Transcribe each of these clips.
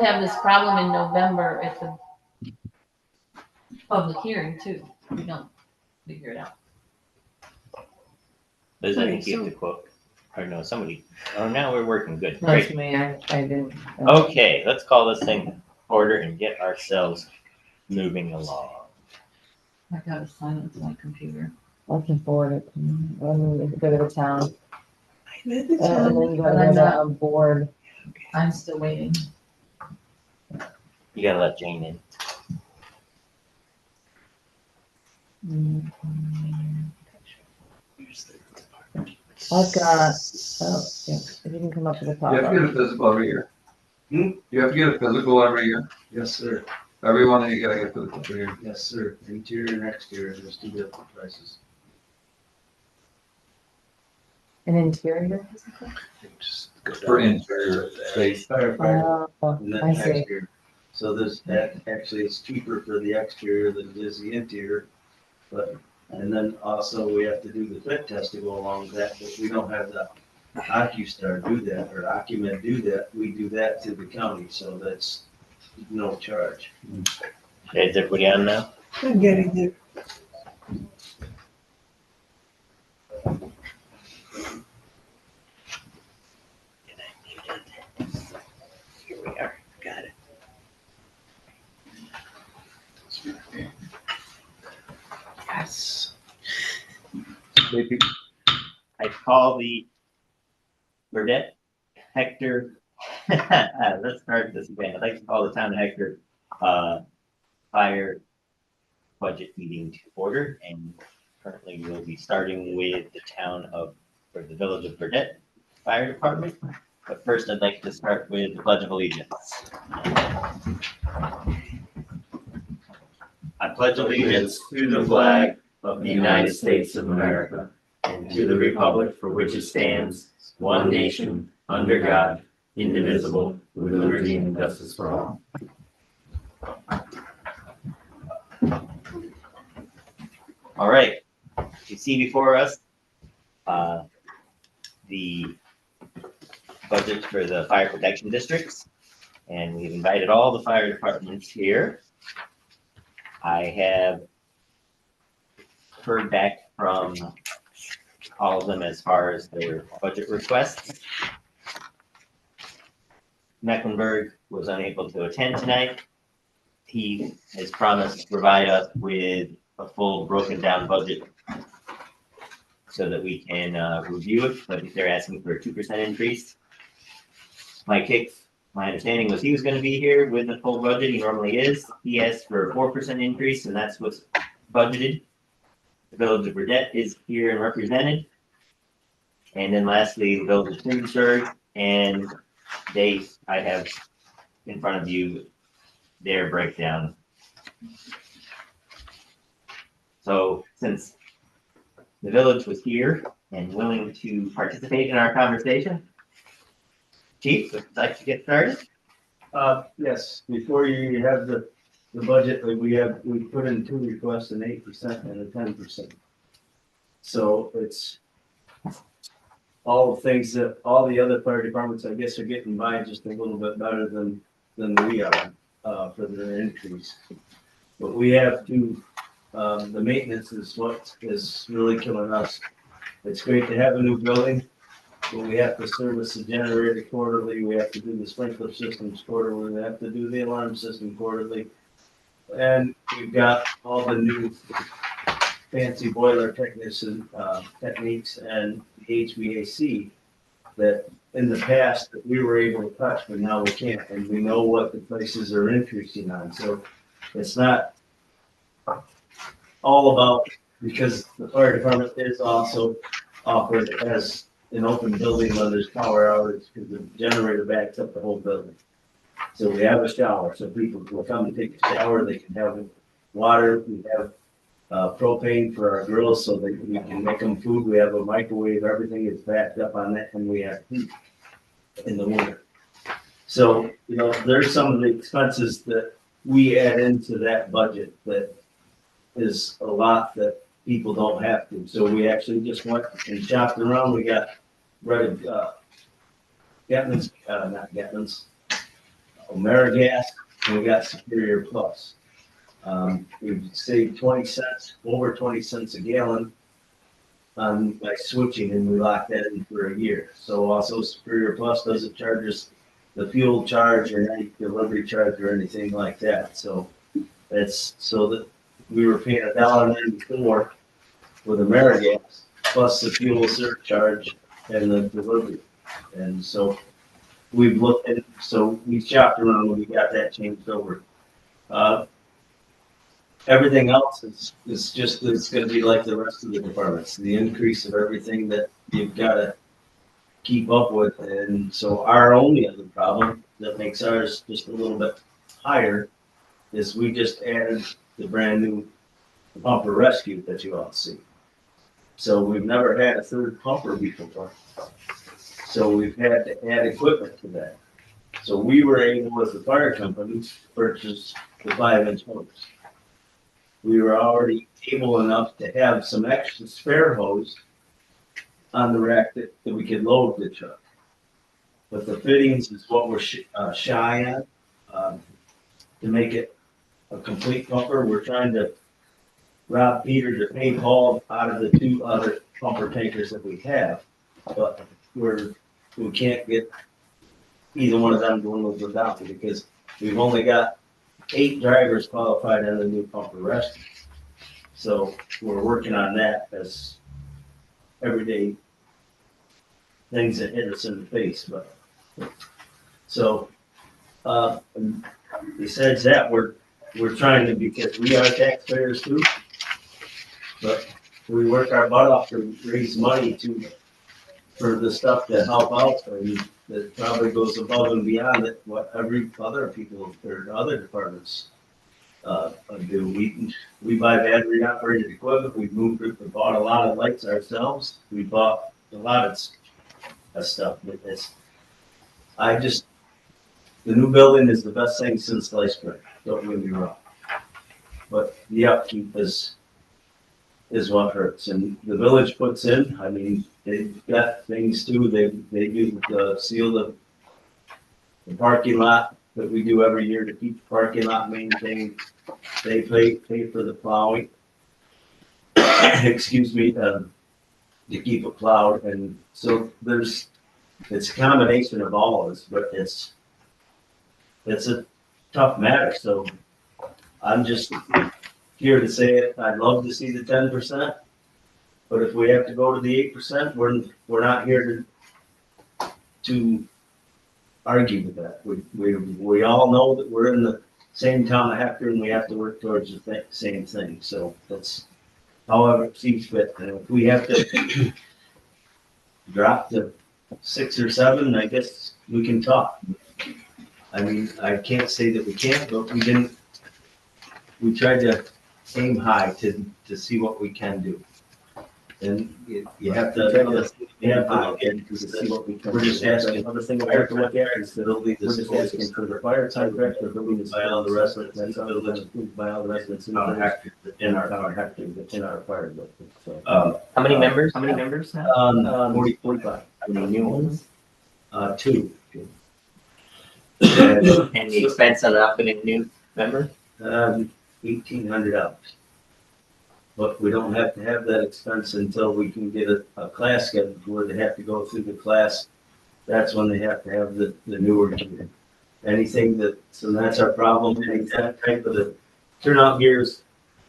have this problem in November at the public hearing too. We don't figure it out. Liz, I think you have to quote, or no, somebody. Oh, now we're working good. That's Great. me, I didn't. Okay, let's call this thing to order and get ourselves moving along. I gotta silence my computer. I can forward it. I mean, go to the town. I'm at the And then you but gotta I'm go not, to board. I'm still waiting. You gotta let Jane in. I've got, oh, yeah, if you can come up to the top. You have to get a physical every year. You have to get a physical every year. Yes, sir. Everyone, you gotta get a physical every year. Yes, sir. Interior and exterior, there's two different prices. An interior? For interior space. Firefighter, Oh, and then I see. exterior. So there's that, actually it's cheaper for the exterior than it is the interior. But, and then also we have to do the fit test to go along with that, but we don't have the OcuStar do that, or Ocumed do that. We do that to the county, so that's no charge. Okay, is everybody on now? I'm getting there. Here we are. Got it. Yes. I call the Burdette Hector. Let's start this again. I'd like to call the town of Hector fire budget meeting to order, and currently we'll be starting with the town of, or the village of Burdette Fire Department. But first, I'd like to start with the Pledge of Allegiance. I pledge allegiance to the flag of the United States of America and to the republic for which it stands, one nation, under God, indivisible, with liberty and justice for all. All right, you see before us the budget for the fire protection districts, and we've invited all the fire departments here. I have heard back from all of them as far as their budget requests. Mecklenburg was unable to attend tonight. He has promised to provide us with a full broken down budget so that we can review it, but they're asking for a 2% increase. My understanding was he was going to be here with the full budget. He normally is. He asked for a 4% increase, and that's what's budgeted. The village of Burdette is here and represented. And then lastly, the village of Twinsburg, and I have in front of you their breakdown. So since the village was here and willing to participate in our conversation, Chief, would you like to get started? Yes, before you have the budget, we put in two requests, an 8% and a 10%. So it's all the things that all the other fire departments, I guess, are getting by just a little bit better than we are for their increase. But we have to, the maintenance is what is really killing us. It's great to have a new building, but we have to service the generator quarterly, we have to do the sprinkler systems quarterly, we have to do the alarm system quarterly. And we've got all the new fancy boiler techniques and HVAC that in the past that we were able to touch, but now we can't, and we know what the prices are increasing on. So it's not all about, because the fire department is also offered as an open building when there's power outage, because the generator backs up the whole building. So we have a shower, so people will come and take a shower, they can have water, we have propane for our grills so that we can make them food, we have a microwave, everything is backed up on that, and we have heat in the winter. So, there's some of the expenses that we add into that budget that is a lot that people don't have to. So we actually just went and shopped around. We got Gatlins, not Gatlins, AmeriGas, and we got Superior Plus. We've saved 20 cents, over 20 cents a gallon by switching, and we locked that in for a year. So also Superior Plus doesn't charge us the fuel charge or any delivery charge or anything like that. So that's so that we were paying $1.94 with AmeriGas plus the fuel surcharge and the delivery. And so we've looked at, so we shopped around and we got that changed over. Everything else is just, it's gonna be like the rest of the departments, the increase of everything that you've gotta keep up with. And so our only other problem that makes ours just a little bit higher is we just added the brand new pumper rescue that you all see. So we've never had a third pumper before. So we've had to add equipment to that. So we were able, as the fire company, to purchase the 5-inch motors. We were already able enough to have some extra spare hose on the rack that we could load the truck. But the fittings is what we're shy on, to make it a complete pumper. We're trying to rob Peter to pay Paul out of the 2 other pumper tankers that we have. But we can't get either one of them going without it because we've only got 8 drivers qualified on the new pumper rescue. So we're working on that as everyday things that hit us in the face. But so besides that, we're trying to, because we are taxpayers too, but we work our butt off to raise money for the stuff that help out, and that probably goes above and beyond what every other people or other departments do. We buy battery operated equipment. We bought a lot of lights ourselves. We bought a lot of stuff. The new building is the best thing since sliced bread. Don't get me wrong, but the upkeep is what hurts. And the village puts in, I mean, they've got things too. They do seal the parking lot that we do every year to keep the parking lot maintained. They pay for the plowing, excuse me, to keep it plowed. And so it's a combination of all of this, but it's a tough matter. So I'm just here to say it. I'd love to see the 10%, but if we have to go to the 8%, we're not here to argue with that. We all know that we're in the same town of Hector and we have to work towards the same thing. So that's however it seems fit. And if we have to drop to 6 or 7, I guess we can talk. I mean, I can't say that we can't, but we tried to aim high to see what we can do. And you have to look into to see what we can. We're just asking. Another thing we have to look at is we're just asking for the fire contract, the building is by all the residents, that's all by all the residents in our Hector, in our fire building. So, How many members? How many members now? 45. How many new ones? 2. And the expense on outfitting a new member? $1,800. But we don't have to have that expense until we can get a class scheduled where they have to go through the class. That's when they have to have the newer gear. So that's our problem. Any type of the turnout gears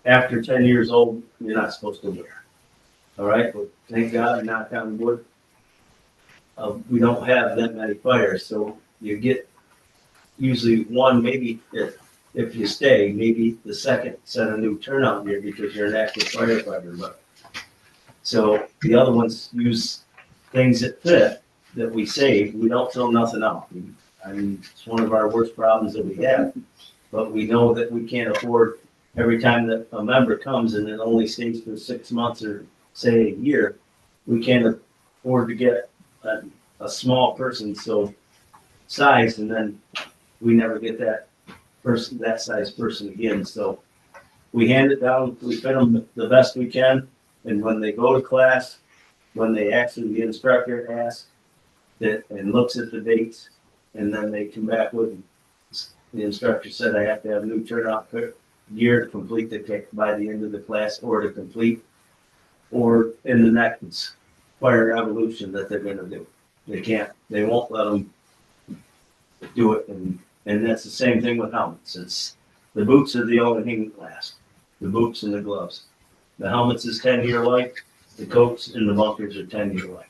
after 10 years old, you're not supposed to wear. All right, but thank God, knock on wood, we don't have that many fires. So you get usually one, maybe if you stay, maybe the second set of new turnout gear because you're an active firefighter. But so the other ones use things that fit that we save. We don't throw nothing out. I mean, it's one of our worst problems that we have. But we know that we can't afford every time that a member comes and it only stays for 6 months or say a year. We can't afford to get a small person so size, and then we never get that size person again. So we hand it down, we fit them the best we can, and when they go to class, when they actually, the instructor asks that and looks at the dates, and then they come back with the instructor said I have to have new turnout gear to complete the kick by the end of the class or to complete, or in the next fire evolution that they're gonna do. They won't let them do it, and that's the same thing with helmets. It's, the boots are the only thing that last, the boots and the gloves. The helmets is 10-year life, the coats and the bunkers are 10-year life.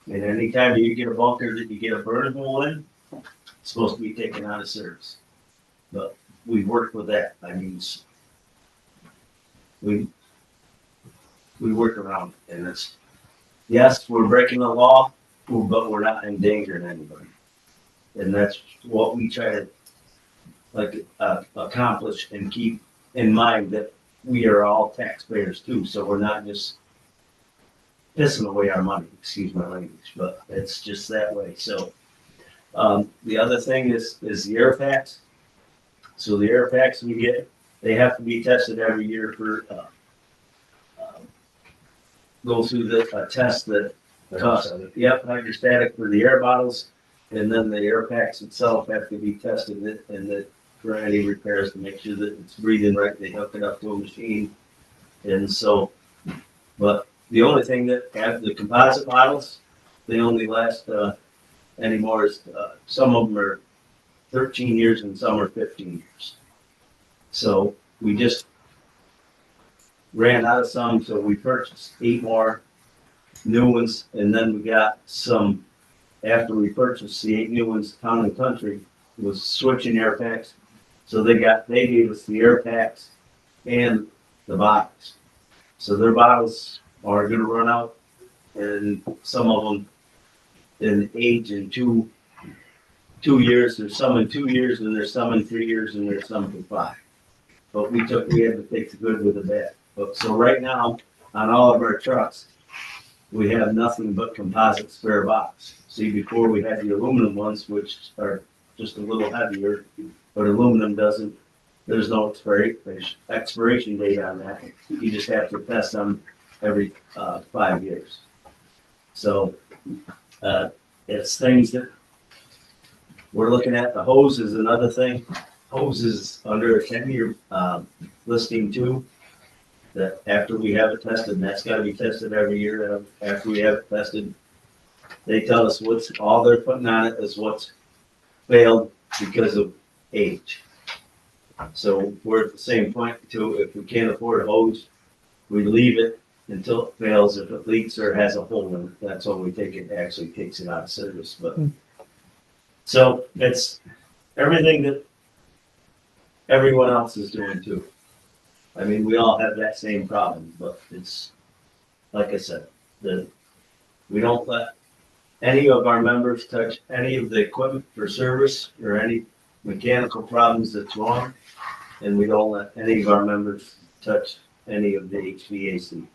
And anytime you get a bunker that you get a burn hole in, it's supposed to be taken out of service. But we work with that. I mean, we work around it, and it's, yes, we're breaking the law, but we're not endangering anybody. And that's what we try to accomplish and keep in mind, that we are all taxpayers too, so we're not just pissing away our money, excuse my language, but it's just that way. So the other thing is the air packs. So the air packs we get, they have to be tested every year for go through the test that costs, hydrostatic for the air bottles, and then the air packs itself have to be tested and that for any repairs to make sure that it's breathing right. They hook it up to a machine, and so, but the only thing that have the composite bottles, they only last anymore is some of them are 13 years and some are 15 years. So we just ran out of some, so we purchased 8 more new ones, and then we got some, after we purchased the 8 new ones, Town and Country was switching air packs. So they gave us the air packs and the bottles. So their bottles are gonna run out, and some of them in age in two years. There's some in 2 years, and there's some in 3 years, and there's some in 5. But we had to take the good with the bad. But so right now, on all of our trucks, we have nothing but composite spare box. See, before we had the aluminum ones, which are just a little heavier, but aluminum doesn't, there's no expiration date on that. You just have to test them every 5 years. So it's things that we're looking at. The hose is another thing. Hose is under a 10-year listing too. That after we have it tested, and that's got to be tested every year. After we have it tested, they tell us what's all they're putting on it is what's failed because of age. So we're at the same point too. If we can't afford a hose, we leave it until it fails. If it leaks or has a hole in it, that's when we take it. Actually takes it out of service. But so it's everything that everyone else is doing too. I mean, we all have that same problem, but it's like I said, we don't let any of our members touch any of the equipment for service or any mechanical problems that's wrong, and we don't let any of our members touch any of the HVAC,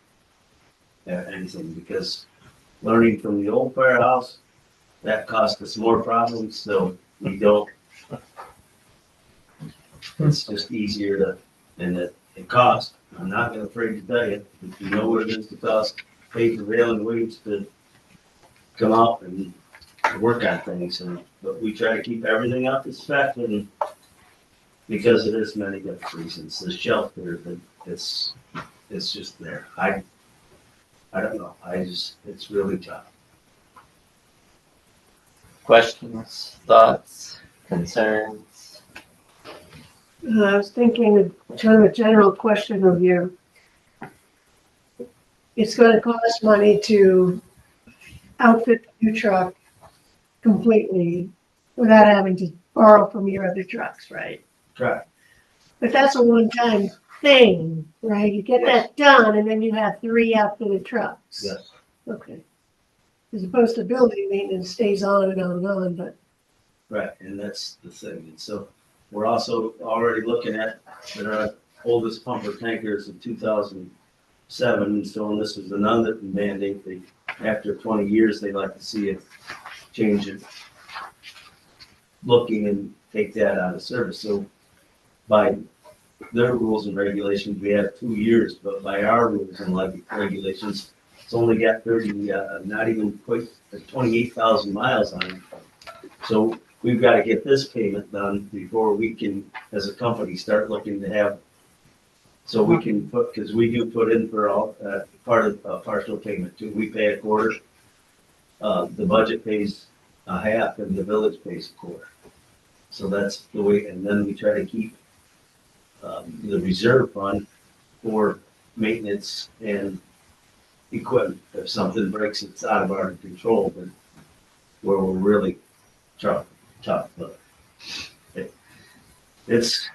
anything, because learning from the old firehouse, that cost us more problems, so we don't. It's just easier to, and it costs. I'm not afraid to tell you, if you know what it is to cost, pay prevailing wage to come out and work on things, but we try to keep everything up to spec, and because it is many different reasons. The shelter, it's just there. I don't know. It's really tough. Questions, thoughts, concerns? I was thinking of kind of a general question of you. It's gonna cost money to outfit the new truck completely without having to borrow from your other trucks, right? Correct. But that's a one-time thing, right? You get that done and then you have 3 outfitted trucks. Yes. Okay. As opposed to building maintenance stays on and on and on, but Right, and that's the thing. And so we're also already looking at our oldest pumper tankers in 2007, and so and this is another mandate. After 20 years, they like to see it change it, looking and take that out of service. So by their rules and regulations, we have 2 years, but by our rules and regulations, it's only got 30, not even quite 28,000 miles on it. So we've got to get this payment done before we can, as a company, start looking to have. So we can put, because we do put in for all, part of, partial payment too. We pay a quarter. The budget pays a half and the village pays a quarter. So that's the way, and then we try to keep, the reserve fund for maintenance and equipment. If something breaks, it's out of our control, but where we're really tough, but it's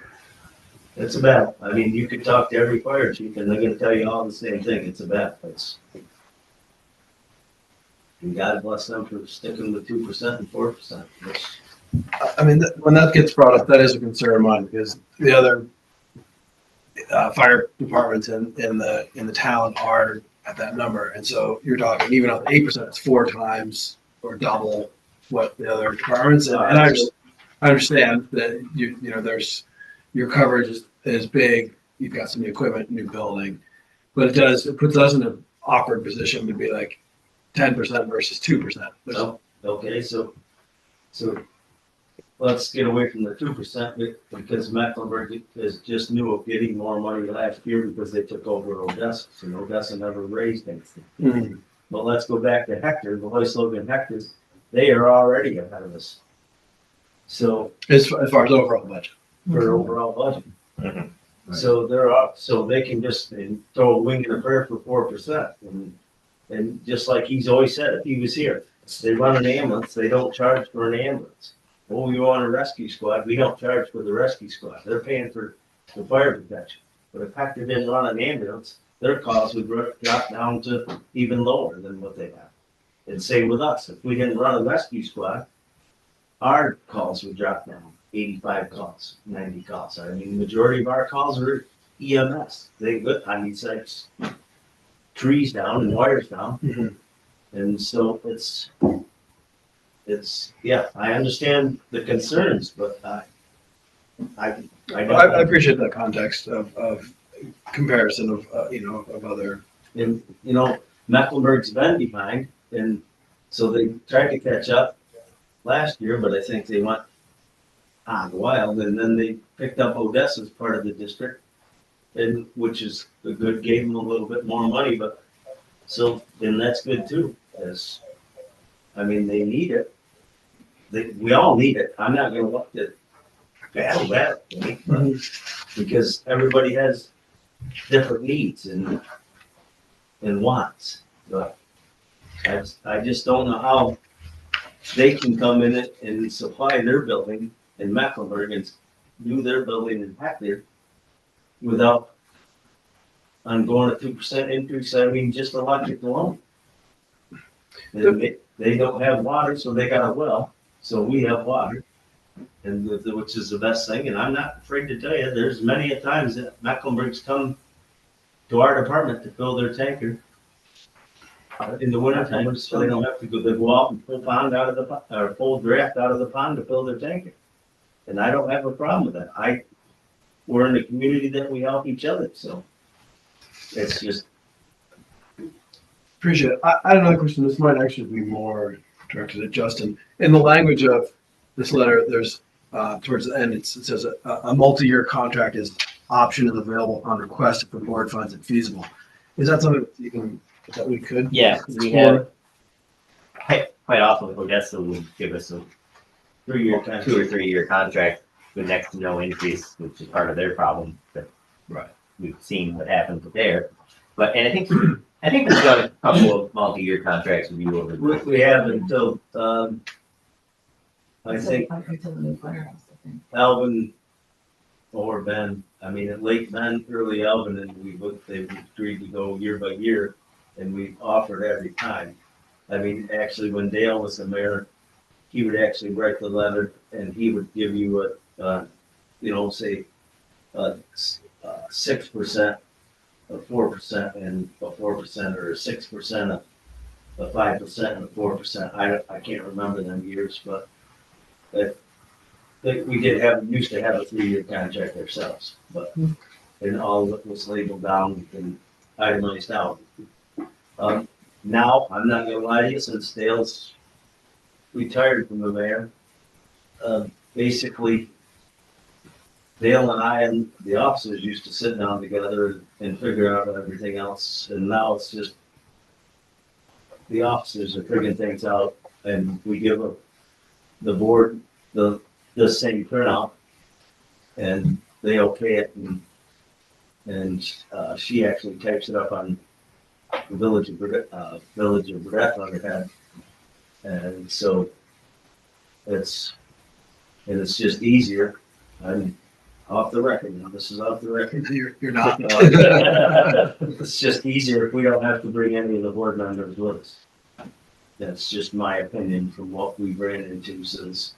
a battle. I mean, you could talk to every fire chief and they're gonna tell you all the same thing. It's a battle. And God bless them for sticking with 2% and 4%, which, I mean, when that gets brought up, that is a concern of mine because the other fire departments in the town are at that number, and so you're talking even on 8%, it's 4 times or double what the other departments. And I understand that you know there's your coverage is big. You've got some new equipment, new building, but it puts us in an awkward position to be like 10% versus 2%. oh, okay, so let's get away from the 2% because Mecklenburg is just knew of getting more money last year because they took over Odessa, and Odessa never raised anything. Mm-hmm. But let's go back to Hector, the Hoist Logan Hector's, they are already ahead of us. So As far as overall budget. for overall budget. Mhm. So so they can just throw a wing and a prayer for 4%. And just like he's always said, if he was here, they run an ambulance, they don't charge for an ambulance. Oh, we want a rescue squad, we don't charge for the rescue squad, they're paying for the fire protection. But if Hector didn't run an ambulance, their costs would drop down to even lower than what they have. And same with us, if we didn't run a rescue squad, our calls would drop down, 85 calls, 90 calls. I mean, the majority of our calls are EMS. I need sites, trees down and wires down. Mhm. And so yeah, I understand the concerns, but I I appreciate that context of comparison of of other. And, Mecklenburg's been behind, and so they tried to catch up last year, but I think they went on wild, and then they picked up Odessa as part of the district, and which is a good, gave them a little bit more money, but so, and that's good too, I mean, they need it. We all need it. I'm not gonna look at bad, because everybody has different needs and wants, but I just don't know how they can come in it and supply their building in Mecklenburg and do their building in Hector without going a 2% increase. I mean, just electric alone. They don't have water, so they got a well, so we have water, and which is the best thing. And I'm not afraid to tell you, there's many a times that Mecklenburg's come to our department to fill their tanker in the winter time, so they don't have to go. They go out and pull draft out of the pond to fill their tanker. And I don't have a problem with that. We're in a community that we help each other, so it's just. Appreciate it. I had another question. This might actually be more directed at Justin. In the language of this letter, there's towards the end, it says a multi-year contract is option is available on request if the board finds it feasible. Is that something that we could? Yeah, we have, quite often Odessa would give us a 3-year contract. 2 or 3 year contract with next to no increase, which is part of their problem. But Right. we've seen what happened there. But, and I think we've done a couple of multi-year contracts with you over the. We have until, I think Until the new firehouse, I think. Alvin or Ben, I mean, at late Ben, early Alvin, and they've agreed to go year by year, and we've offered every time. I mean, actually, when Dale was the mayor, he would actually write the letter, and he would give you say, 6%, a 4%, and a 4%, or a 6%, a 5%, and a 4%. I can't remember them years, but we used to have a 3-year contract ourselves, but and all of it was labeled down and itemized out. Now, I'm not gonna lie to you, since Dale's retired from the mayor, basically, Dale and I and the officers used to sit down together and figure out everything else, and now it's just the officers are figuring things out, and we give the board the same printout, and they okay it, and she actually types it up on the Village of Breath on her head, and so it's just easier. I'm off the record now. This is off the record. You're not. It's just easier if we don't have to bring any of the board members with us. That's just my opinion from what we've ran into since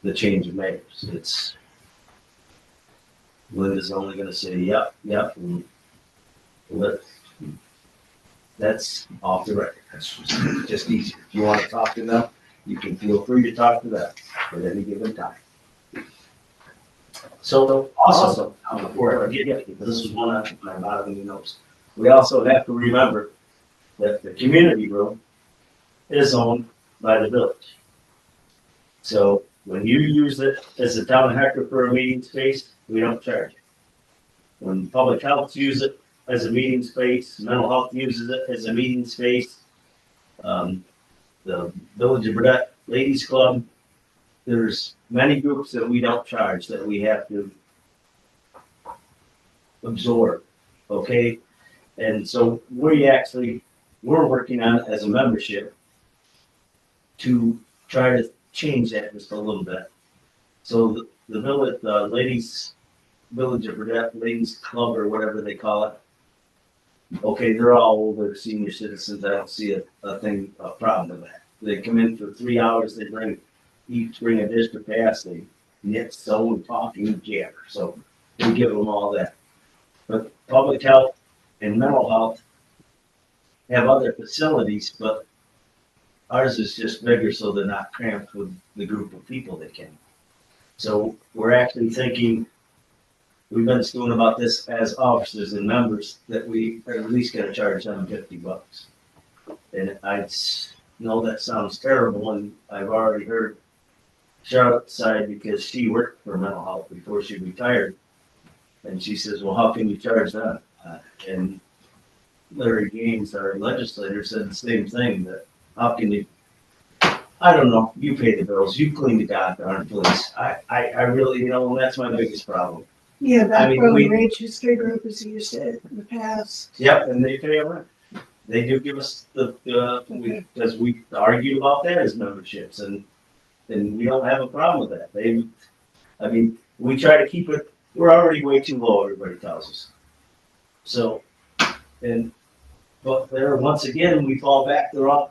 the change of mayors. It's Linda's only gonna say, yep, and that's off the record. That's just easier. If you wanna talk to them, you can feel free to talk to them at any given time. So also, before I get, because this is one of my bottom notes, we also have to remember that the community room is owned by the village. So when you use it as a town of Hector for a meeting space, we don't charge you. When public health uses it as a meeting space, mental health uses it as a meeting space, the Village of Burdett Ladies Club, there's many groups that we don't charge that we have to absorb, okay? And so we're working on it as a membership to try to change that just a little bit. So the village, Village of Burdett Ladies Club or whatever they call it, okay, they're all older senior citizens. I don't see a problem with that. They come in for 3 hours, they each bring a dish to pass, they knit, sew, and talk, and jabber. So we give them all that. But public health and mental health have other facilities, but ours is just bigger so they're not cramped with the group of people that came. So we're actually thinking, we've been stewing about this as officers and members, that we are at least gonna charge them $50. And I know that sounds terrible, and I've already heard Charlotte's side, because she worked for mental health before she retired. And she says, well, how can you charge them? And Larry Gaines, our legislator, said the same thing, that how can you, I don't know, you pay the bills, you clean the goddamn place. I really, and that's my biggest problem. Yeah, I back mean, when we- the Rage History Group has used it in the past. Yep, and they pay a rent. They do give us because we argued about that as memberships, and we don't have a problem with that. We try to keep it, we're already way too low, everybody tells us. So, but there, once again, we fall back, they're all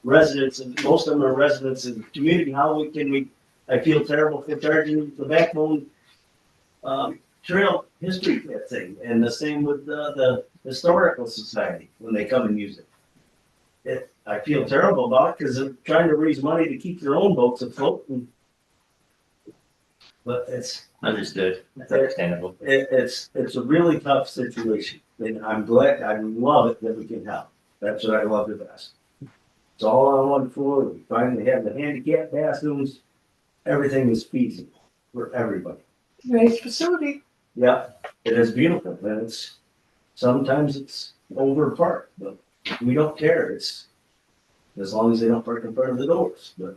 residents, and most of them are residents of the community. I feel terrible for charging the Backbone Trail history thing, and the same with the Historical Society when they come and use it. I feel terrible about it because they're trying to raise money to keep their own boats afloat. But it's Understood. That's understandable. it's a really tough situation, and I love it that we can help. That's what I love the best. It's all on one floor. We finally have the handicap bathrooms. Everything is feasible for everybody. Nice facility. Yeah, it is beautiful, and sometimes it's overparked, but we don't care. It's as long as they don't park in front of the doors. But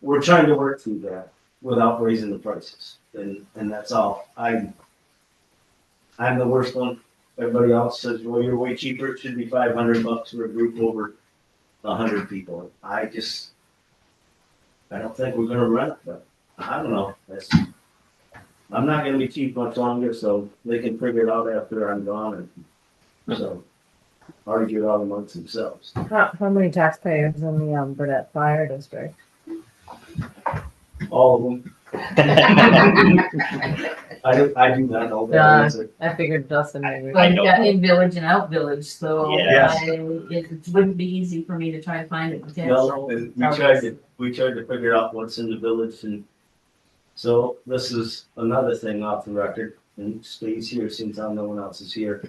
we're trying to work through that without raising the prices, and that's all. I'm the worst one. Everybody else says, well, you're way cheaper. It should be $500 for a group over 100 people. I don't think we're gonna run it, but I don't know. I'm not gonna be cheap much longer, so they can figure it out after I'm gone, and so argue it out amongst themselves. How many taxpayers in the Burdett Fire District? All of them. I do not know that Yeah. answer. I figured Dustin maybe. I know. Yeah, in village and out village, so Yes. it wouldn't be easy for me to try to find it. No, and we tried to figure out what's in the village, and so this is another thing off the record, and it stays here since no one else is here.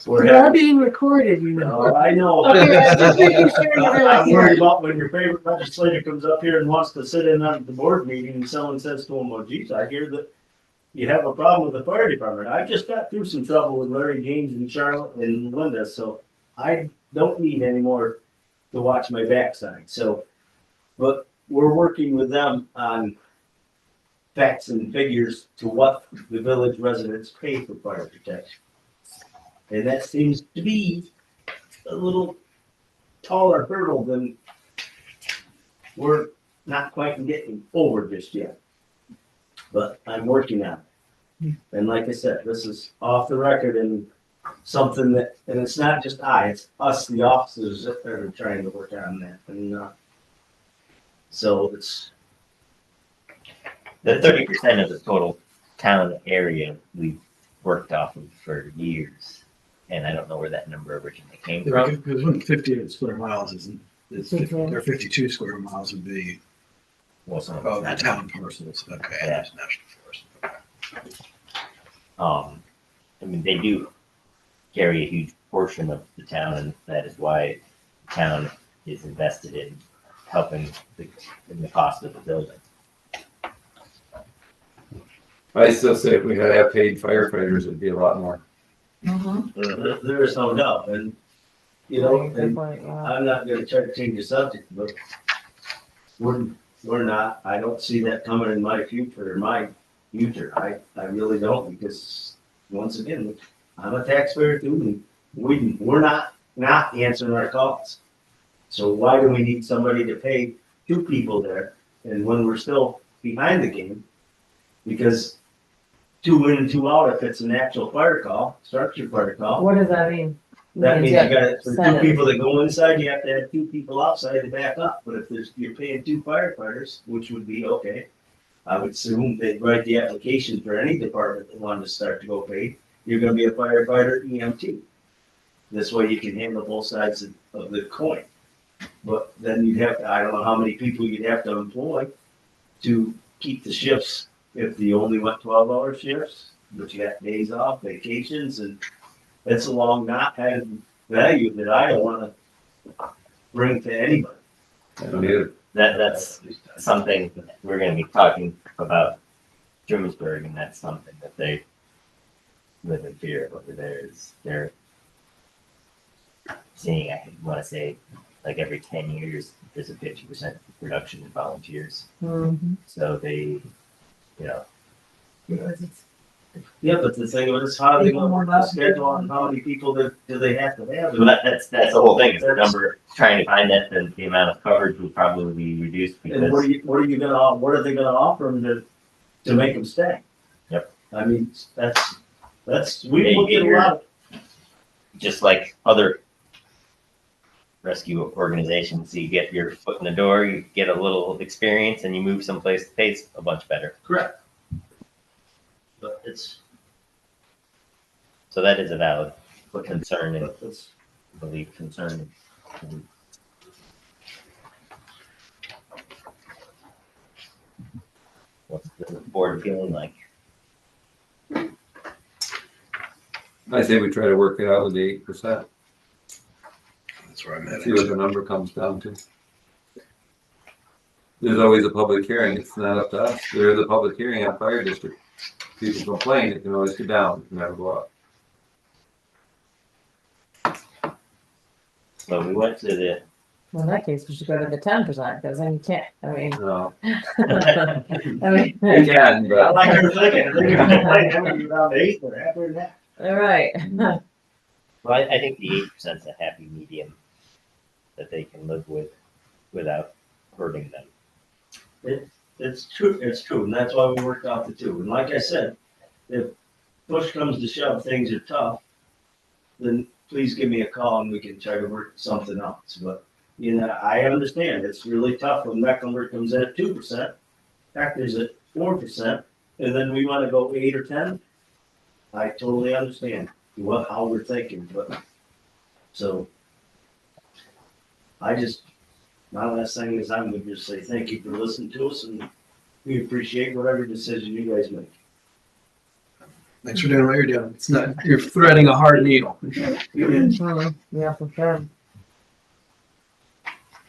We're We are happy. being recorded, you know. Oh, I know. Okay, I'm just making sure you really I'm hear worried it. about when your favorite legislator comes up here and wants to sit in on the board meeting and someone says to him, well, geez, I hear that you have a problem with the fire department. I just got through some trouble with Larry James and Charlotte and Linda, so I don't need any more to watch my backside. So, but we're working with them on facts and figures to what the village residents pay for fire protection. And that seems to be a little taller hurdle than we're not quite getting over just yet. But I'm working on it. And like I said, this is off the record and something that, and it's not just it's us, the officers that are trying to work on that. And, so it's, The 30% of the total town area we've worked off of for years. And I don't know where that number originally came from. Because 58 square miles isn't, it's 50, or 52 square miles would be, Well, some of oh, it's the not. town parcels, okay, Yeah. there's national forest. I mean, they do carry a huge portion of the town, and that is why the town is invested in helping in the cost of the building. I still say if we had to have paid firefighters, it'd be a lot more. there is no doubt. And, you know, Good and point, wow. I'm not gonna try to change the subject, but we're not, I don't see that coming in my future, I really don't, because once again, I'm a taxpayer too, and we're not answering our calls. So why do we need somebody to pay two people there, and when we're still behind the game? Because 2 in and 2 out, if it's an actual fire call, structure fire call, What does that mean? that means you got, for send 2 it. people that go inside, you have to have 2 people outside to back up. But if you're paying 2 firefighters, which would be okay, I would assume they'd write the application for any department that wanted to start to go paid. You're gonna be a firefighter EMT. This way you can handle both sides of the coin. But then you'd have to, I don't know how many people you'd have to employ to keep the shifts, if you only went 12-hour shifts, but you got days off, vacations, and it's a long not added value that I don't wanna bring to anybody. I don't either. That's something we're gonna be talking about Trimsburg, and that's something that they live in fear of over there, is they're seeing, I wanna say, like every 10 years, there's a 50% reduction in volunteers. Mhm. So they, you know, Yeah, but the thing is, how are they gonna work the People schedule on how many people do they have to have? so that's the whole thing, is the number, trying to find that, the amount of coverage will probably be reduced And what because, what are they gonna offer them to make them stay? Yep. I mean, we look at a lot. just like other rescue organizations, you get your foot in the door, you get a little experience, and you move someplace that pays a bunch better. Correct. But So that is a valid concern and it's, belief concern. What's the board feeling like? I say we try to work it out with the 8%, That's where I'm at. see what the number comes down to. There's always a public hearing, it's not up to us, there is a public hearing on fire district. People complain, it can always go down, it can never go up. So we went to the, Well, in that case, we should go to the 10%, because then you can't, I mean, No, I mean, you can, I but like your thinking, I think you're gonna be around 8 or after that. all right. well, I think the 8% is a happy medium that they can live with without hurting them. It's true, and that's why we worked out the 2. And like I said, if push comes to shove, things are tough, then please give me a call and we can try to work something else. But, you know, I understand, it's really tough when Mecklenburg comes in at 2%, Hector's at 4%, and then we wanna go 8 or 10. I totally understand how we're thinking, but, so. My last thing is I'm gonna just say thank you for listening to us, and we appreciate whatever decision you guys make. Thanks for doing what you're doing. It's not, you're threading a hard needle. Yeah, for sure.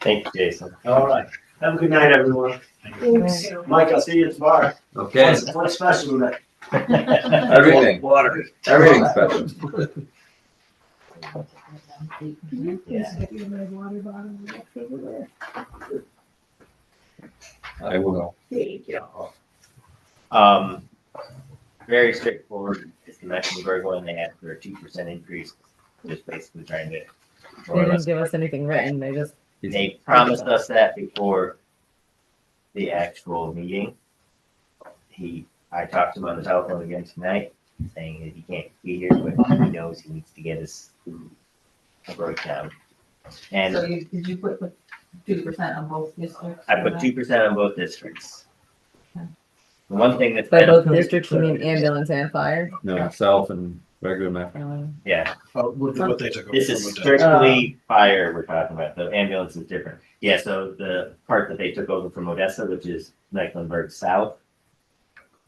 Thank you, Jason. All right. Have a good night, everyone. Thanks. Mike, I'll see you tomorrow. Okay, What's special tonight? everything, Water. everything special. Yeah. Get you my water bottle over there. I will. There you go. Very straightforward. It's the Mecklenburg one. They asked for a 2% increase. Just basically trying to. They didn't give us anything written, they just, They promised us that before the actual meeting. I talked to him on the telephone again tonight, saying that he can't be here, but he knows he needs to get us a breakdown. And So did you put 2% on both districts? I put 2% on both districts. The one thing that's by both been, districts, you mean ambulance and fire? No, self and regular meth. yeah, What they took over. this is from the- strictly fire we're talking about. The ambulance is different. Yeah, so the part that they took over from Odessa, which is Mecklenburg South,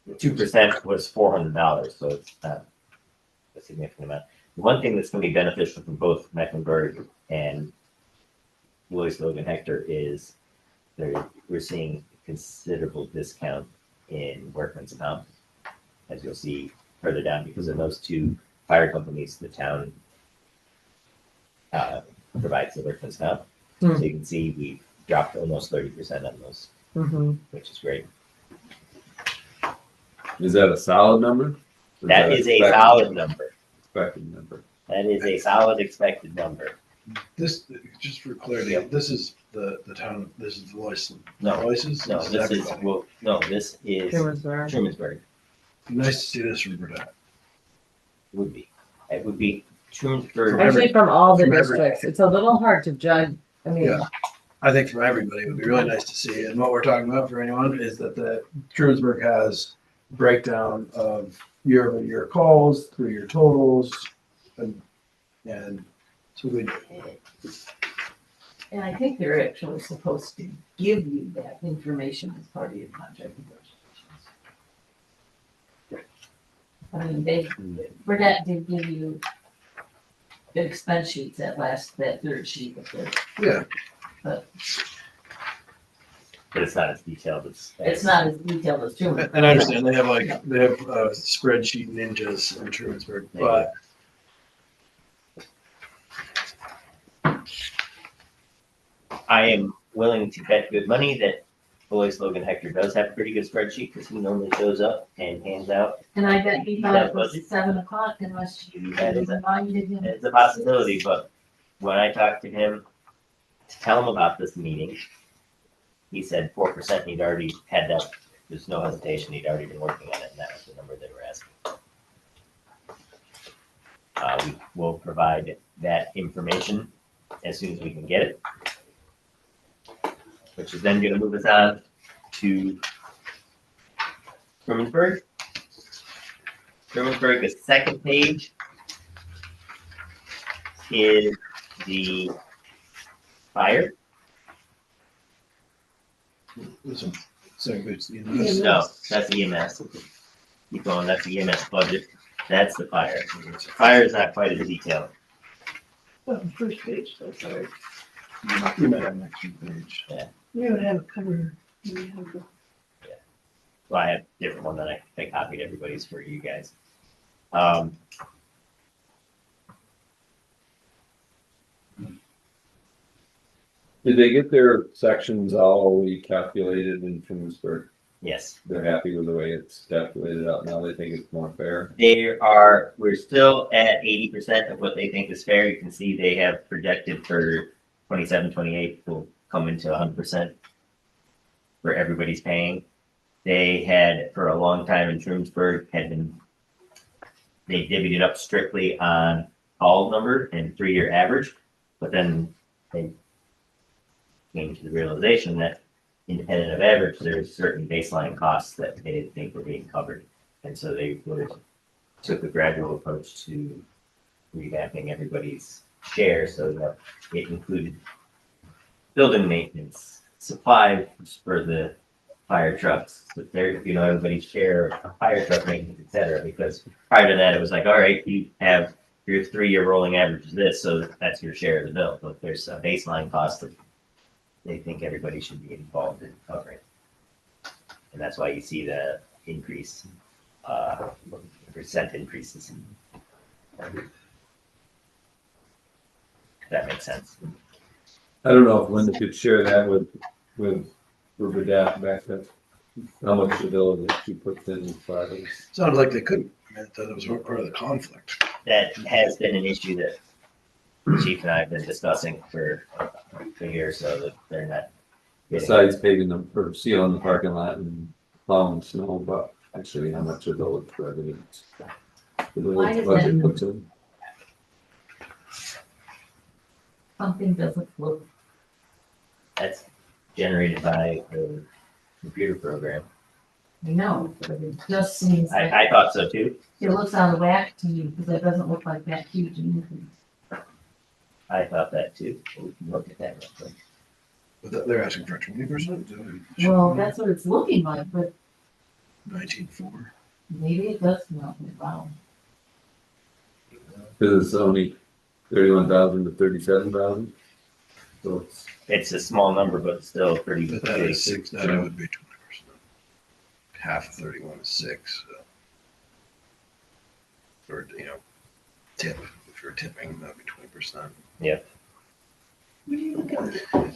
2% was $400, so it's not a significant amount. The one thing that's going to be beneficial from both Mecklenburg and Willis Logan Hector is we're seeing considerable discount in workman's comp, as you'll see further down, because of those two fire companies, the town provides the workman's comp. So you can see we dropped almost 30% on those, Mm-hmm. which is great. Is that a solid number? Or That is a expected- solid number. Expected number. That is a solid expected number. This, just for clarity, this is the town, this is Lois. No, Lois's? No, this is, everybody. well, no, this is Trumansburg. Nice to see this from Burdette. Would be. It would be Trumansburg. Actually, from all the from every- districts, it's a little hard to judge, I mean, Yeah. I think for everybody, it would be really nice to see. And what we're talking about for anyone is that the Trumansburg has breakdown of year-over-year calls, 3-year totals, and so we, And I think they're actually supposed to give you that information as part of your contract negotiations. I mean, Burdette did give you the expense sheets that third sheet of the, yeah. But it's not as detailed as. it's not as detailed as Truman. And I understand they have spreadsheet ninjas in Trumansburg, but I am willing to bet good money that Willis Logan Hector does have a pretty good spreadsheet, because he normally shows up and hands out. And I bet he thought it was at 7 o'clock unless you That is a- reminded him. It's a possibility, but when I talked to him to tell him about this meeting, he said 4%. He'd already had that. There's no hesitation. He'd already been working on it, and that was the number they were asking. We will provide that information as soon as we can get it, which is then going to move us on to Trumansburg. Trumansburg, the second page is the fire. No, that's EMS. Keep going, that's the EMS budget. That's the fire. Fire is not quite as detailed. Oh, first page, so sorry. you might have an extra page. You don't have a cover. You have the- Well, I have a different one that I copied everybody's for you guys. Did they get their sections all recalculated in Trumansburg? Yes, They're happy with the way it's calculated out now. They think it's more fair. we're still at 80% of what they think is fair. You can see they have projected for 27, 28 will come into 100% for everybody's paying. They had, for a long time in Trumansburg, they divvied it up strictly on call number and 3-year average, but then they came to the realization that independent of average, there's certain baseline costs that they didn't think were being covered. And so they took a gradual approach to revamping everybody's share so that it included building maintenance, supplies for the fire trucks, but they're, you know, everybody's share of fire truck maintenance, et cetera, because prior to that, it was like, all right, you have your 3-year rolling average is this, so that's your share of the bill, but there's a baseline cost that they think everybody should be involved in covering. And that's why you see the increase, percent increases. If that makes sense. I don't know if Linda could share that with Burdette back then. How much the bill that she puts in Fridays. Sounded like they couldn't. I mean, that was part of the conflict. That has been an issue that Chief and I have been discussing for a year or so, that they're not. Besides paving them or sealing the parking lot and plowing snow, but actually how much of those residents. The Why village is budget that? puts in. Something doesn't look, That's generated by the computer program. I know, but it just seems like, I thought so too. it looks out of whack to me, because it doesn't look like that huge an increase. I thought that too. We can look at that real quick. But they're asking for 20%. Well, that's what it's looking like, but 19.4. maybe it does not, wow. Cause it's only 31,000 to 37,000. So It's a small number, but still pretty But that big. is 6. That would be 20%. Half of 31 is 6. So. Or tip. If you're tipping, that'd be 20%.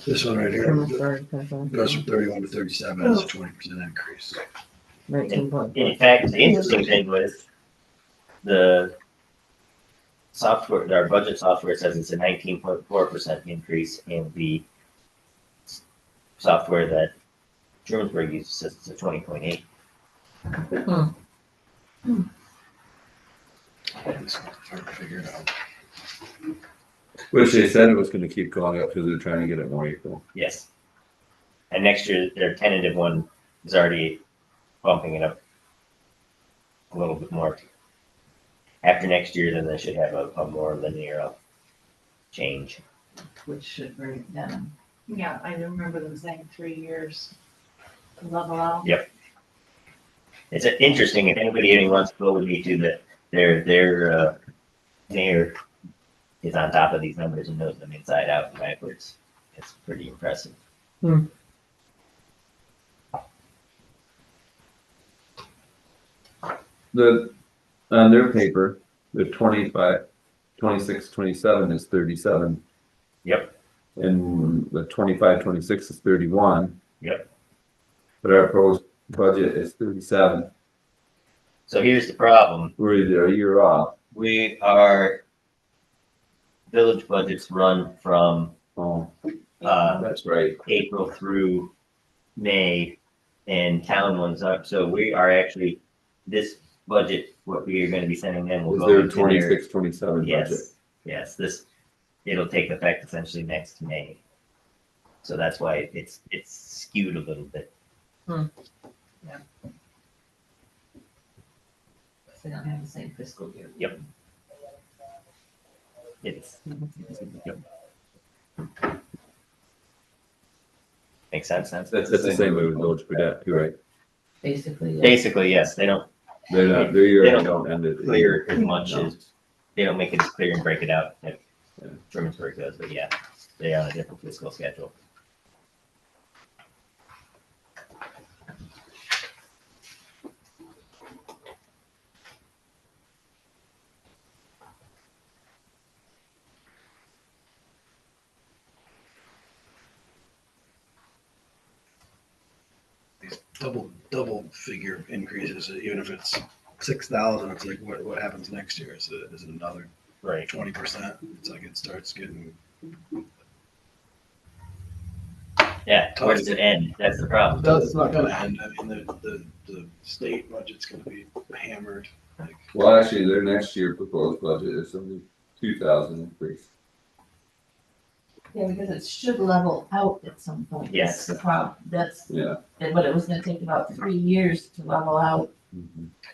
This one right here Almost 30%. goes from 31 to 37. It's a 20% increase. Right, In fact, the interesting thing was the software, our budget software says it's a 19.4% increase, in the software that Trumansburg uses says it's a 20.8. It's hard to figure it out. which they said it was gonna keep going up because they're trying to get it more equal. Yes. And next year, their tentative one is already bumping it up a little bit more. After next year, then they should have a more linear change. Which should bring it down. Yeah, I remember them saying 3 years to level out. It's interesting, if anybody wants to go with me to that, their mayor is on top of these numbers and knows them inside out and backwards. It's pretty impressive. On their paper, the 25, 26, 27 is 37. Yep. And the 25, 26 is 31. Yep. But our proposed budget is 37. So here's the problem. We're either a year off. Village budgets run from Oh, uh, that's right. April through May, and town ones up. So we are actually, this budget, what we are going to be sending them will Is go there into their. 26, 27 budget? Yes, it'll take effect essentially next May. So that's why it's skewed a little bit. They don't have the same fiscal year. Yep. It's. Yep. Makes sense. That's the same way with Village Cadet, you're right. Basically, yeah. Basically, yes, they don't They're not, their year They don't don't end it. clear as much No. as, they don't make it as clear and break it out like Yeah. Trumansburg does, but yeah, they are on a different fiscal schedule. These double figure increases, even if it's 6,000, it's like what happens next year? Is it another Right. 20%? It's like it starts getting. Yeah, where does it end? That's the problem. It's not going to end. I mean, the state budget's going to be hammered. Like, Well, actually, their next year proposed budget is only 2,000 increase. Yeah, because it should level out at some point. Yes. That's the problem. Yeah. But it was gonna take about 3 years to level out,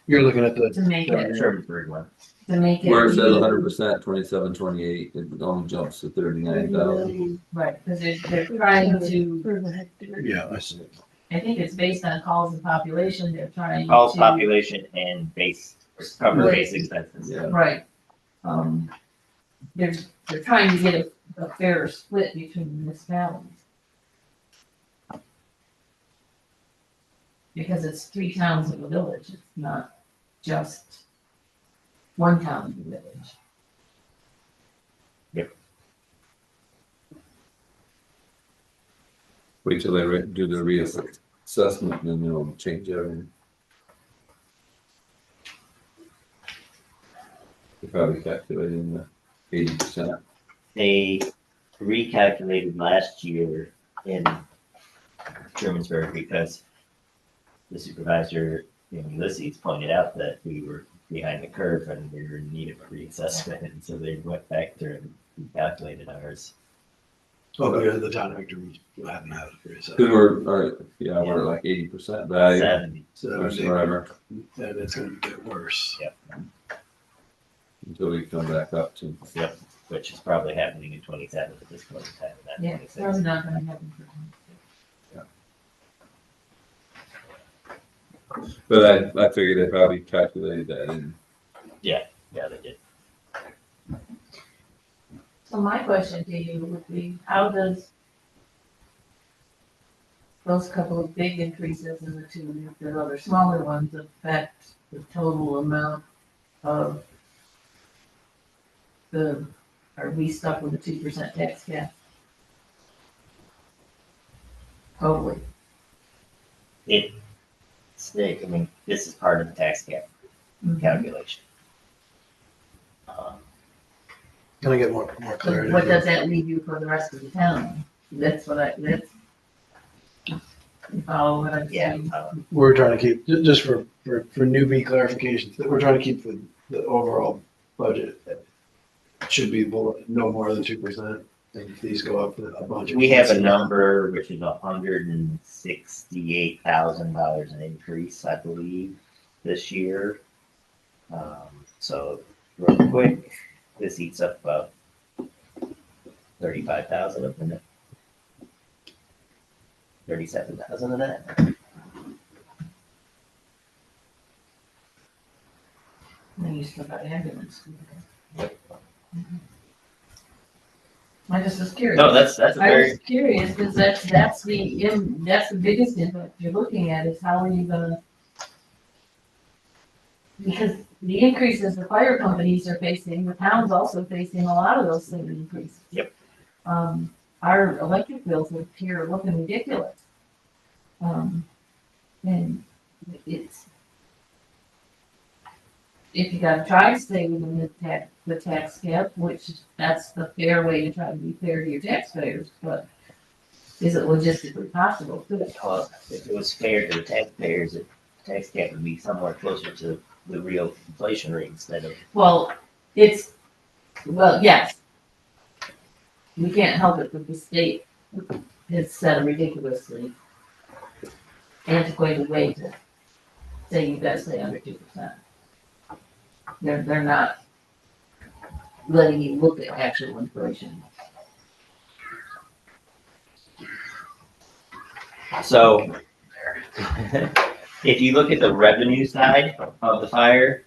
you're looking at the to make it, Trumansburg one. to make it. Where it says 100%, 27, 28, it only jumps to 39,000. Right, because they're trying to, yeah. I see. I think it's based on calls and population, they're trying Calls, to. population, and cover Right. base expenses. Yeah. Right. They're trying to get a fairer split between municipalities. Because it's 3 towns in a village, it's not just one town in the village. Wait till they do the reassessment and then they'll change everything. They probably calculated in the 80%. They recalculated last year in Shermansburg because the supervisor, Ulysses, pointed out that we were behind the curve and we were in need of a reassessment, and so they went back through and recalculated ours. Oh, because the town Hector, we hadn't had it for you, so. Cause we're like 80% value, 70. or whatever, And it's gonna get worse. until we come back up to. Yep, which is probably happening in 27 at this point in time. Not Yeah, 26. it's probably not gonna happen for them. But I figured they probably calculated that in. Yeah, they did. So my question to you would be, how does those couple of big increases in the two, the other smaller ones affect the total amount of are we stuck with a 2% tax cap? Totally. I mean, this is part of the tax cap calculation. Can I get more clarity? What does that leave you for the rest of the town? That's you follow what I'm Yeah. saying? We're trying to keep, just for newbie clarifications, we're trying to keep the overall budget. Should be no more than 2%, and if these go up a bunch. We have a number which is $168,000 an increase, I believe, this year. So real quick, this eats up about 35,000 of it. 37,000 of that. Then you still got ambulance. I just was curious. No, that's a I very, was curious, because that's the biggest input you're looking at, is how are you gonna? Because the increases the fire companies are facing, the town's also facing a lot of those same increases. Yep. Our electric bills are here looking ridiculous. And it's, if you gotta try to stay within the tax cap, which that's the fair way to try to be fair to your taxpayers, but is it logistically possible to do it? if it was fair to the taxpayers, the tax cap would be somewhere closer to the real inflation rate instead of. Well, yes. We can't help it that the state has set a ridiculously antiquated way to say you gotta stay under 2%. They're not letting you look at actual inflation. So, if you look at the revenue side of the fire,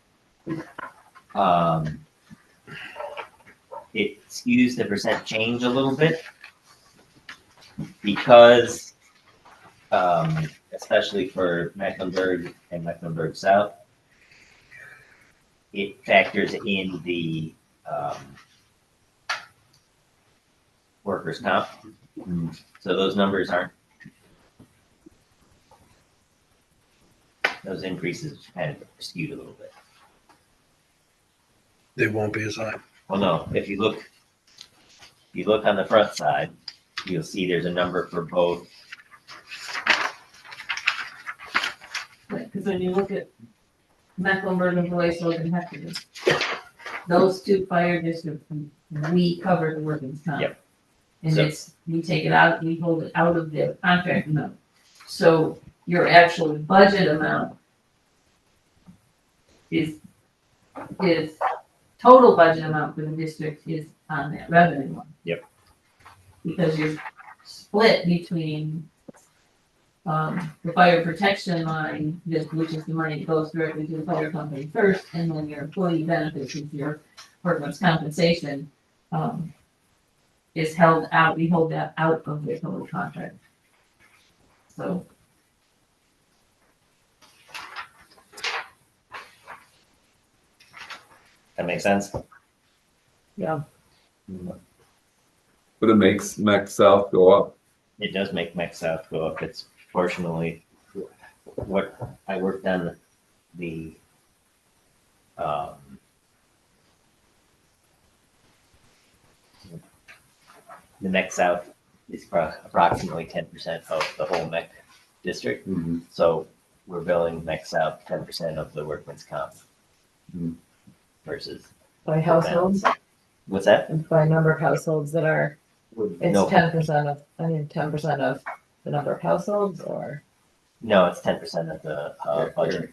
it skews the percent change a little bit because, especially for Mecklenburg and Mecklenburg South, it factors in the workers' comp. So those numbers aren't, those increases kind of skewed a little bit. They won't be as high. Well, no, if you look on the front side, you'll see there's a number for both. Because when you look at Mecklenburg and Blaisdell and Hector, those two fire districts, we cover the workers' comp. Yep. And So- we take it out, we hold it out of the contract amount. So your actual budget amount is total budget amount for the district is on that revenue one. Yep. Because you're split between, the fire protection line, which is the money that goes directly to the fire company first, and then your employee benefits, is your workman's compensation, is held out, we hold that out of the total contract. So, That makes sense? Yeah. But it makes Max South go up. It does make Mech South go up. It's proportionally what I worked on the Mech South is approximately 10% of the whole Mech district. Mhm. So we're billing Mech South 10% of the workman's comp Mhm. versus By households, what's that? by number of households that are, it's No, 10% of, 10% of the number of households, or? no, it's 10% of the budget.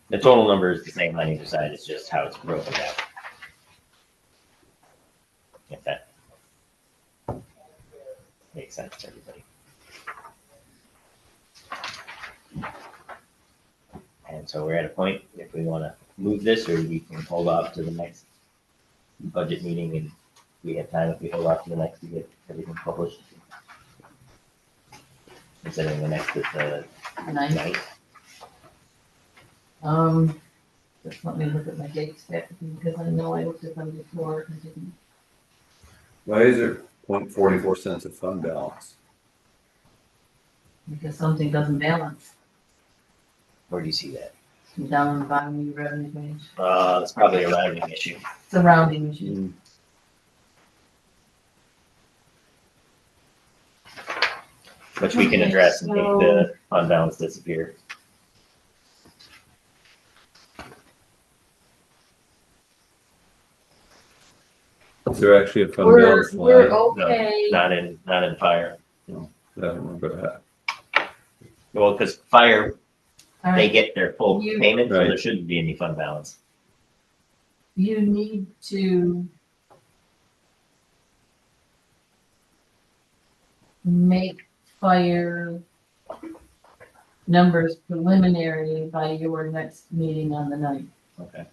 The total number is the same on either side, it's just how it's broken down. If that makes sense to everybody. And so we're at a point, if we want to move this, or we can hold off to the next budget meeting, and we have time if we hold off to the next to get everything published. Considering the next is the nice. ninth. Just let me look at my dates back, because I know I looked at them before, and didn't. Why is there 0.44 cents of fund balance? Because something doesn't balance, Where do you see that? down on the bottom of your revenue page. It's probably a rounding issue. It's a rounding issue. Mm. Which we can Okay, address and make so- the fund balance disappear. Is there actually a fund We're, balance we're line? okay. Not in fire. I don't remember that. Well, because fire, All they right, get their full You- payment, so Right. there shouldn't be any fund balance. you need to make fire numbers preliminary by your next meeting on the 9th. Okay.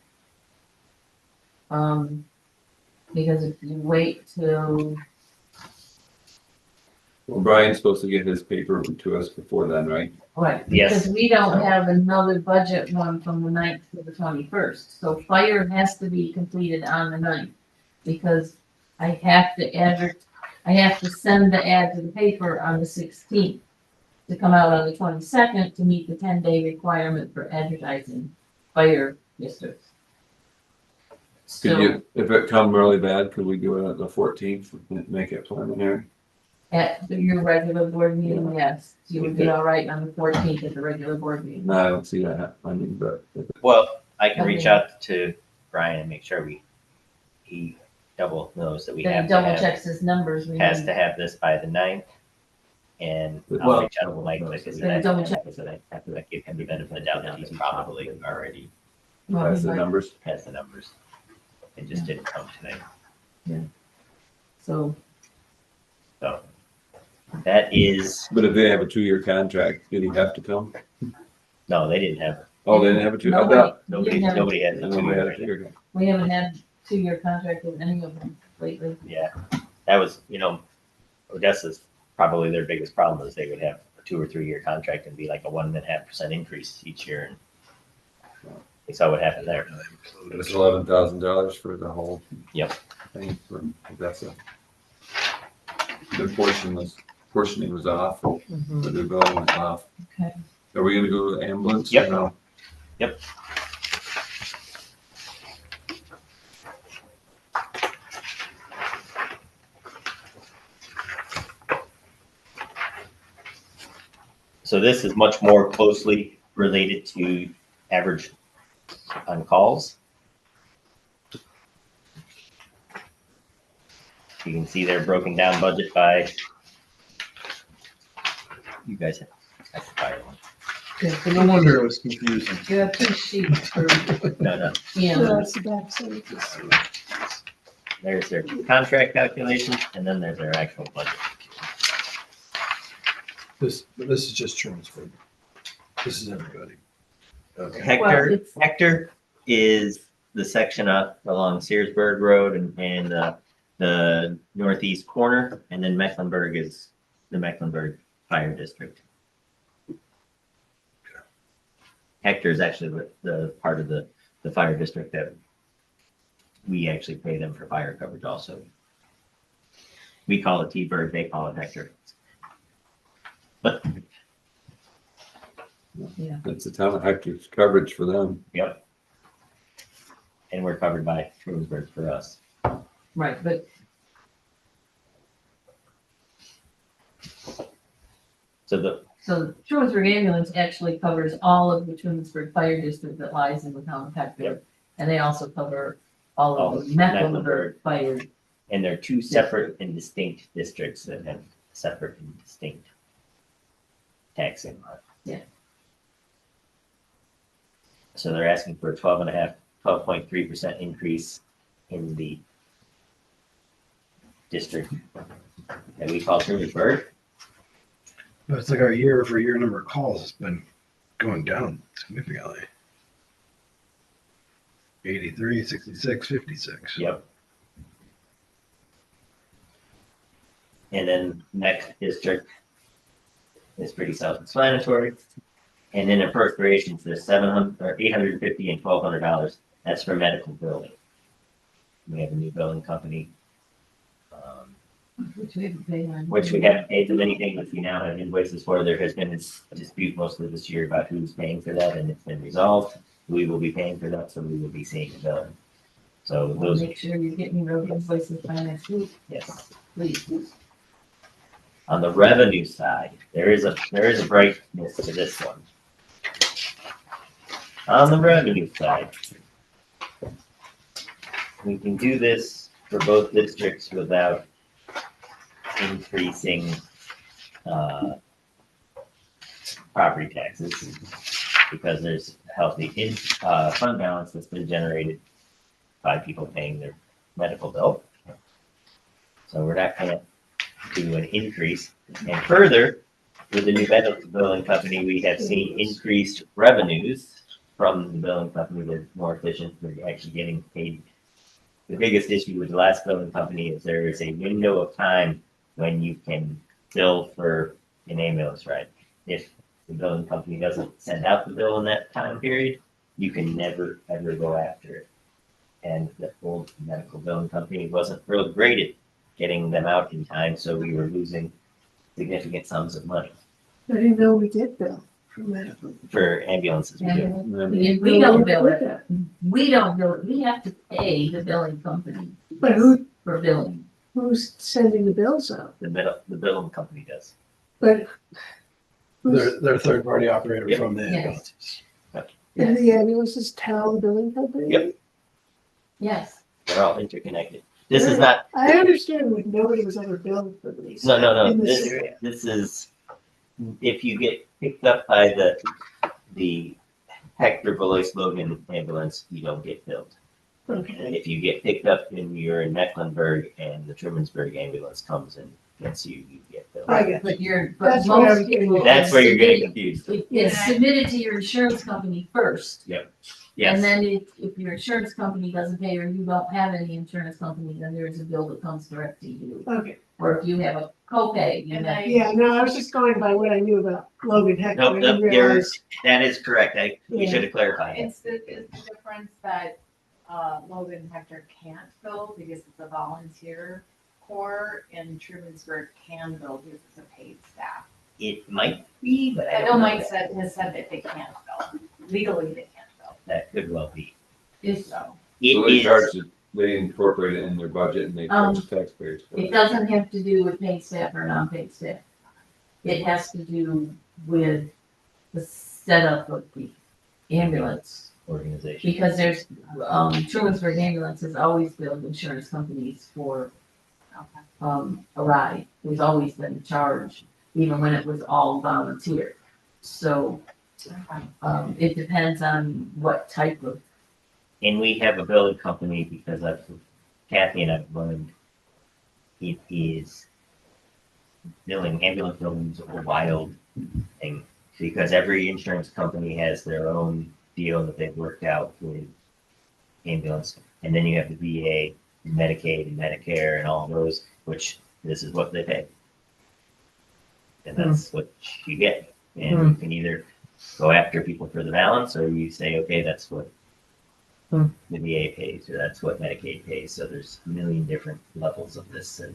Because if you wait till, Well, Brian's supposed to get his paper to us before then, right? right, Yes. because we don't have another budget one from the 9th to the 21st. So fire has to be completed on the 9th, because I have to send the ad to the paper on the 16th to come out on the 22nd to meet the 10-day requirement for advertising fire districts. Could So you, if it come really bad, could we do it at the 14th, make it preliminary? at your regular board meeting, yes, you would be all right on the 14th at the regular board meeting. No, I don't see that. I mean, but Well, I can reach Okay. out to Brian and make sure he double knows that we Then have he to double have, checks his numbers. We has need- to have this by the 9th. And I'll Well, reach out to Mike, like I said, Then double check. I have to give him the benefit of the doubt that he's probably already Well, that's he the might- numbers. has the numbers. It just didn't come tonight. So, So that is, But if they have a 2-year contract, did he have to come? no, they didn't have, Oh, they didn't have a 2. I Nobody- thought nobody You nobody has a nobody had a 2-year. 2-year contract. we haven't had 2-year contract with any of them lately. Yeah, that was, Odessa's probably their biggest problem is they would have a 2 or 3 year contract and be like a 1.5% increase each year. And we saw what happened there. It's $11,000 for the whole. Yep. Thing for Odessa. The portioning was off, Mhm. but the bill was off. Okay. Are we gonna go to ambulance? or Yep. no? Yep. So this is much more closely related to average on calls. You can see they're broken down budget by, you guys have, that's the fire one. Okay. No wonder it was confusing. You have two sheets for No, So EMS. that's the back side. there's their contract calculations and then there's their actual budget. This is just transferred. This is everybody. Okay. Hector, it's- Hector is the section up along Searsburg Road and the northeast corner, and then Mecklenburg is the Mecklenburg Fire District. Hector is actually the part of the fire district that we actually pay them for fire coverage also. We call it T-Bird, they call it Hector. But, That's the town of Hector's coverage for them. yep. And we're covered by Trumansburg for us. Right, but So so Trumansburg ambulance actually covers all of the Trumansburg Fire District that lies in the town of Hector. Yep. And they also cover all All of of the Mecklenburg Fire. and they're two separate and distinct districts that have separate and distinct taxing. Yeah. So they're asking for a 12.3% increase in the district that we call Trumansburg. But it's like our year-over-year number of calls has been going down significantly. 83, 66, 56. Yep. And then next district is pretty self-explanatory. And then appropriations, there's 700 or 850 and $1,200. That's for medical billing. We have a new billing company, Which we haven't paid on. which we haven't paid them anything, which we now have invoices for. There has been a dispute mostly this year about who's paying for that, and it's been resolved. We will be paying for that, so we will be seeing the billing. So We'll those, make sure you're getting your invoices by next week, yes. please. On the revenue side, there is a brightness to this one. On the revenue side, we can do this for both districts without increasing property taxes because there's healthy fund balance that's been generated by people paying their medical bill. So we're not going to do an increase. And further, with the new medical billing company, we have seen increased revenues from the billing company that's more efficient. We're actually getting paid. The biggest issue with the last billing company is there is a window of time when you can bill for an ambulance ride. If the billing company doesn't send out the bill in that time period, you can never, ever go after it. And the old medical billing company wasn't real great at getting them out in time, so we were losing significant sums of money I didn't know we did bill for medical. for ambulances. We do. And we don't bill it. We don't bill it. We have to pay the billing company But for billing. who's sending the bills out? The billing company does. But who's, They're a third-party operator Yep. from the Yes. ambulances. and the ambulances tell the billing company? Yep. Yes. They're all interconnected. This is not, I understand that nobody was ever billed for these. no, in this this, area. this is, if you get picked up by the Hector Belois Logan ambulance, you don't get billed. Okay, If you get picked up and you're in Mecklenburg and the Trumansburg ambulance comes and gets you, you get billed. I get But That's what I was most getting people. at. That's where you're getting submit- confused. It's submitted to your insurance company first. And Yes, then if your insurance company doesn't pay or you don't have any insurance company, then there is a bill that comes direct to you. Okay, Or if you have a copay, you And know. I- yeah, no, I was just going by what I knew about Logan Hector. I nope, didn't nope, realize. that is correct. We Yeah. should have clarified it. It's the difference that, Logan Hector can't bill because it's a volunteer corps and Trumansburg can bill because it's a paid staff. It might be, but I I know don't know. Mike has said that they can't bill, legally they can't bill, That could well be. It's, so. It So they charge is, it, they incorporate it in their budget and they Um, charge taxpayers. for it it. doesn't have to do with paid staff or non-paid staff. It has to do with the setup of the ambulance. organization. Because there's, Trumansburg ambulance has always billed insurance companies for, Okay. a ride. There's always been a charge, even when it was all volunteer. So It depends on what type of, And we have a billing company because Kathy and I've learned it is ambulance billing is a wild thing because every insurance company has their own deal that they've worked out with ambulance. And then you have the VA, Medicaid, and Medicare, and all those, which this is what they pay. And that's what you get. And you can either go after people for the balance, or you say, okay, that's what the VA pays, or that's what Medicaid pays. So there's a million different levels of this, and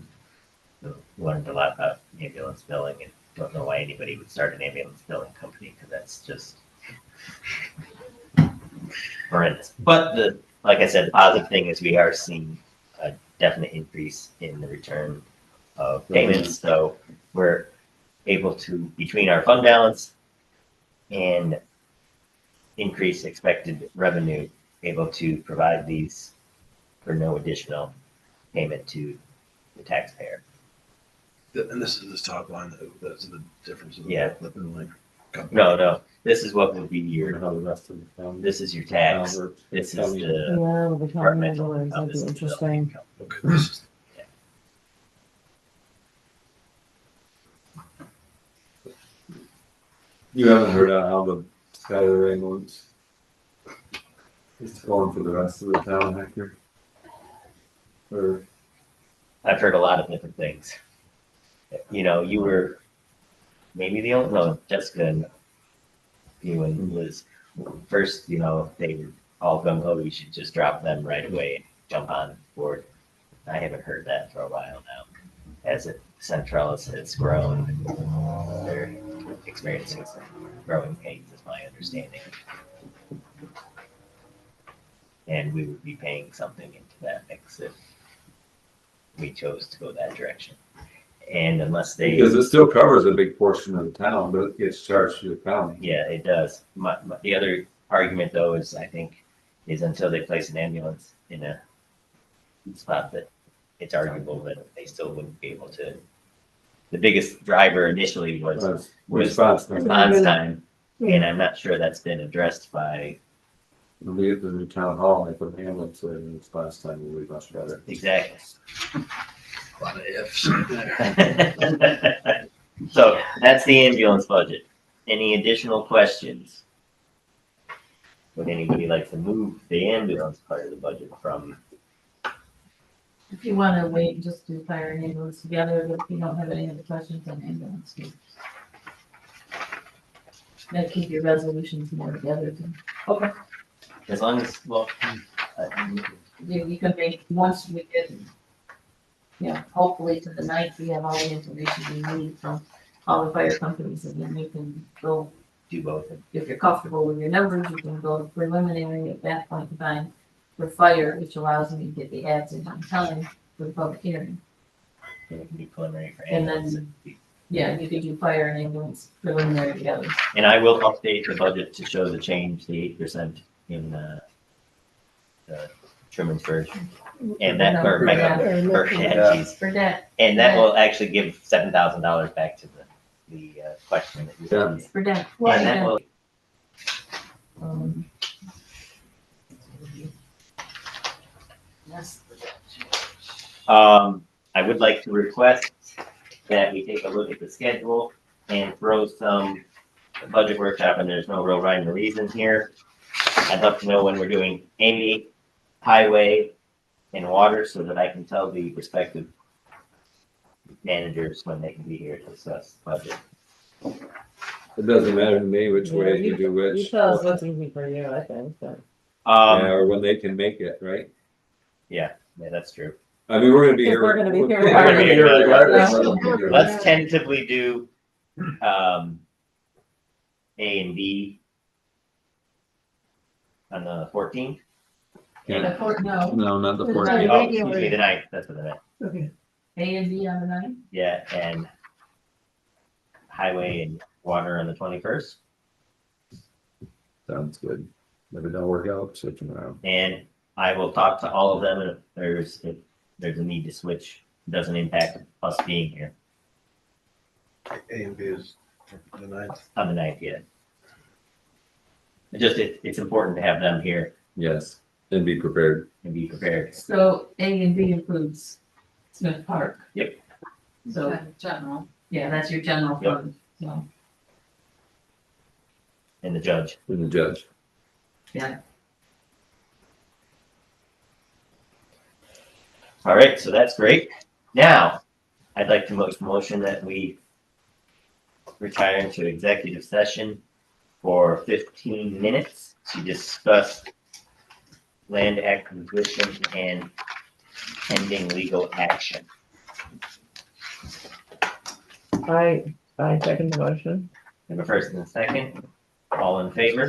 learned a lot about ambulance billing, and don't know why anybody would start an ambulance billing company because that's just horrendous. But like I said, the positive thing is we are seeing a definite increase in the return of payments. So we're able to, between our fund balance and increased expected revenue, able to provide these for no additional payment to the taxpayer. And this is this top line, that's the difference. Yeah. The billing company. No, this is what would be Or your, how the rest of the town. this is your tax, works. this is County. the Yeah, with the county departmental ambulance, income, that'd this be is the building interesting. income. Okay, this is, You haven't heard of how the Skyler ambulance is going for the rest of the town, Hector? Or, I've heard a lot of different things. You know, you were maybe the only, no, Jessica and you and Liz. First, you know, they were all gung ho, you should just drop them right away and jump on board. I haven't heard that for a while now. As Centralis has grown, they're experiencing some growing pains, is my understanding. And we would be paying something into that mix if we chose to go that direction. And unless they, because it still covers a big portion of the town, but it gets charged to the county. yeah, it does. The other argument though is I think is until they place an ambulance in a spot that it's arguable that they still wouldn't be able to. The biggest driver initially was Response time. response time, and I'm not sure that's been addressed by When we get to the new town hall, they put an ambulance there, and it's last time will be much better. exactly. a lot of ifs there. So that's the ambulance budget. Any additional questions? Would anybody like to move the ambulance part of the budget from? if you wanna wait and just do fire and ambulance together, but if you don't have any other questions on ambulance. Now keep your resolutions more together too. As long as, well, You can make, once we get, hopefully to the ninth, we have all the information we need from all the fire companies, and then we can go, do both. if you're comfortable with your numbers, you can go to preliminary at that point in time for fire, which allows me to get the ads in on time for the public hearing. And it can be preliminary for And then- ambulance. Yeah, you could do fire and ambulance preliminary together. And I will update the budget to show the change, the 8% in the Truman's version. And that, or For geez. For that, And that will actually give $7,000 back to the question that you Yeah. asked. for that. And that will, Um, Yes. I would like to request that we take a look at the schedule and throw some budget workshop, and there's no real rhyme or reason here. I'd love to know when we're doing Amy, highway, and water, so that I can tell the respective managers when they can be here to discuss budget. It doesn't matter to me which way you do You which. tell us what's easy for you, I think, but. Yeah, or when they can make it, right? Yeah, that's true. I mean, we're gonna be Because here. we're gonna be here We're gonna be here regardless. regardless. Let's tentatively do, A and B on the 14th. Yeah. No, No, not the Right. 14th. Oh, excuse me, the 9th, that's what I meant. Okay, A and B on the ninth. Yeah, and highway and water on the 21st. Sounds good. If it don't work out, switch them around. And I will talk to all of them, and if there's a need to switch, it doesn't impact us being here A and B is the 9th. on the 9th yet. It's important to have them here Yes, and be prepared. and be prepared. So A and B includes Smith Park. Yep. So, General. yeah, that's your general Yep. fund, so, And the judge. And the judge. yeah. All right, so that's great. Now, I'd like to make a motion that we retire into executive session for 15 minutes to discuss land acquisition and pending legal action. I second the motion. Have a first and a second. All in favor?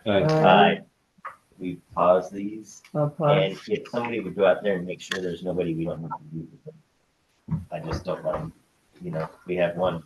Aye. Aye. We pause these, I'll pause. and if somebody would go out there and make sure there's nobody we don't have to do. I just don't want, we have one